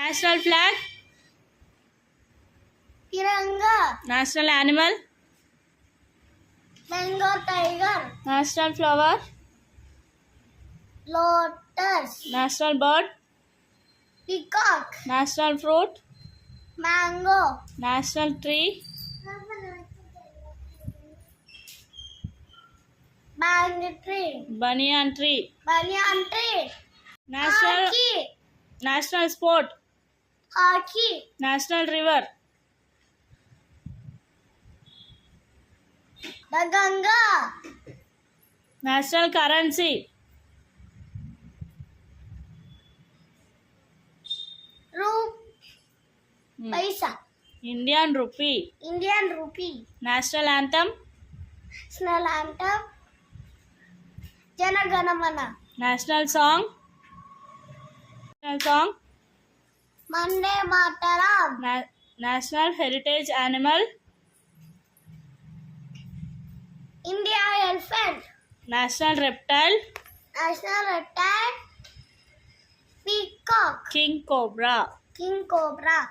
National flag. Tiranga. National animal. Bengal tiger. National flower. Lotus. National bird. Peacock. National fruit. Mango. National tree. Mango tree. Banyan tree. Banyan tree. National sport. Hockey. National river. The Ganga. National currency. Paisa. Indian rupee. Indian rupee. National anthem. National anthem. Jana Gana Mana. National song. Mande Mataram. National heritage animal. India elephant. National reptile. National reptile. Peacock. King cobra. King cobra.